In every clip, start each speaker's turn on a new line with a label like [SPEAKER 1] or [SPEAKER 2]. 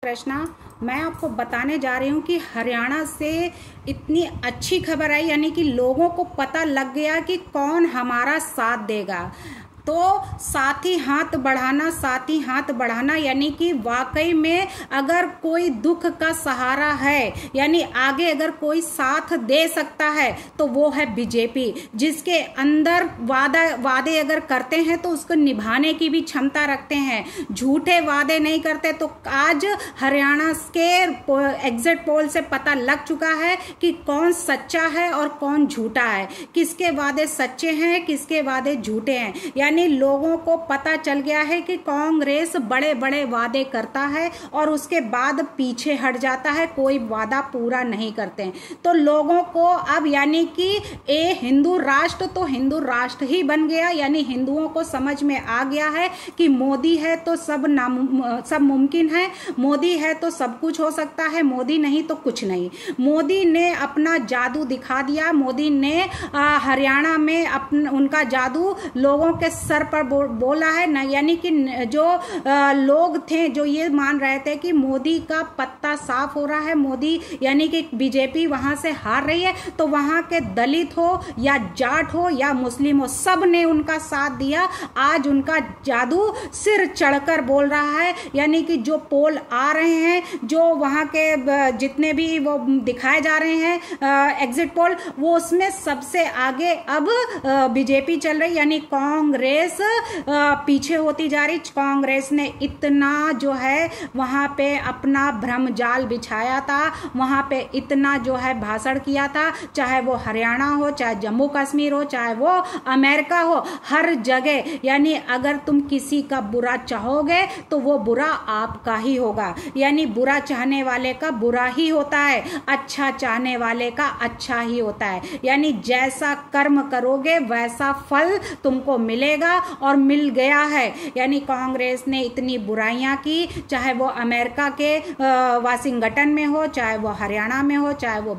[SPEAKER 1] कृष्णा, मैं आपको बताने जा रही हूँ कि हरियाणा से इतनी अच्छी खबर आई, यानी कि लोगों को पता लग गया कि कौन हमारा साथ देगा। तो साथी हाथ बढ़ाना यानी कि वाकई में अगर कोई दुख का सहारा है, यानी आगे अगर कोई साथ दे सकता है तो वो है बीजेपी, जिसके अंदर वादे अगर करते हैं तो उसको निभाने की भी क्षमता रखते हैं, झूठे वादे नहीं करते। तो आज हरियाणा के एग्जिट पोल से पता लग चुका है कि कौन सच्चा है और कौन झूठा है, किसके वादे सच्चे हैं, किसके वादे झूठे हैं। यानी लोगों को पता चल गया है कि कांग्रेस बड़े बड़े वादे करता है और उसके बाद पीछे हट जाता है, कोई वादा पूरा नहीं करते हैं। तो लोगों को अब यानी कि हिंदू राष्ट्र तो हिंदू राष्ट्र ही बन गया, यानी हिंदुओं को समझ में आ गया है कि मोदी है तो सब मुमकिन है, मोदी है तो सब कुछ हो सकता है, मोदी नहीं तो कुछ नहीं। मोदी ने अपना जादू दिखा दिया, मोदी ने हरियाणा में उनका जादू लोगों के सर पर बोला है ना। यानी कि जो लोग थे जो ये मान रहे थे कि मोदी का पत्ता साफ हो रहा है, मोदी यानी कि बीजेपी वहां से हार रही है, तो वहां के दलित हो या जाट हो या मुस्लिम हो, सब ने उनका साथ दिया। आज उनका जादू सिर चढ़कर बोल रहा है, यानी कि जो पोल आ रहे हैं, जो वहां के जितने भी वो दिखाए जा रहे हैं एग्जिट पोल, वो उसमें सबसे आगे अब बीजेपी चल रही, यानी कांग्रेस पीछे होती जा रही। कांग्रेस ने इतना जो है वहां पे अपना भ्रम जाल बिछाया था, वहां पे इतना जो है भाषण किया था, चाहे वो हरियाणा हो, चाहे जम्मू कश्मीर हो, चाहे वो अमेरिका हो, हर जगह। यानी अगर तुम किसी का बुरा चाहोगे तो वो बुरा आपका ही होगा, यानी बुरा चाहने वाले का बुरा ही होता है, अच्छा चाहने वाले का अच्छा ही होता है। यानी जैसा कर्म करोगे वैसा फल तुमको मिलेगा और मिल गया है। यानी कांग्रेस ने इतनी बुराइयां की, चाहे वो अमेरिका के वाशिंगटन में हो, चाहे वो हरियाणा में हो, चाहे वो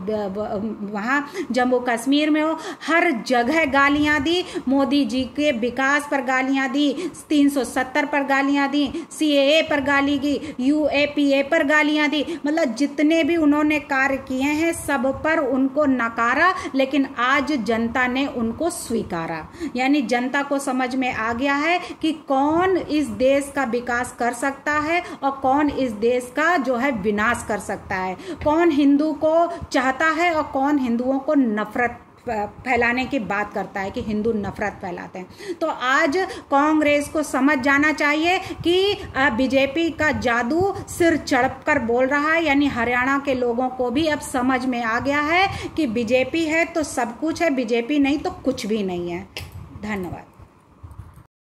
[SPEAKER 1] वहां जम्मू कश्मीर में हो, हर जगह गालियां दी। मोदी जी के विकास पर गालियां दी, 370 पर गालियां दी, CAA पर गाली दी, UAPA पर गालियां दी, मतलब जितने भी उन्होंने कार्य किए हैं सब पर उनको नकारा, लेकिन आज जनता ने उनको स्वीकारा। यानी जनता को समझ में आ गया है कि कौन इस देश का विकास कर सकता है और कौन इस देश का जो है विनाश कर सकता है, कौन हिंदू को चाहता है और कौन हिंदुओं को नफरत फैलाने की बात करता है, कि हिंदू नफरत फैलाते हैं। तो आज कांग्रेस को समझ जाना चाहिए कि बीजेपी का जादू सिर चढ़कर बोल रहा है, यानी हरियाणा के लोगों को भी अब समझ में आ गया है कि बीजेपी है तो सब कुछ है, बीजेपी नहीं तो कुछ भी नहीं है। धन्यवाद।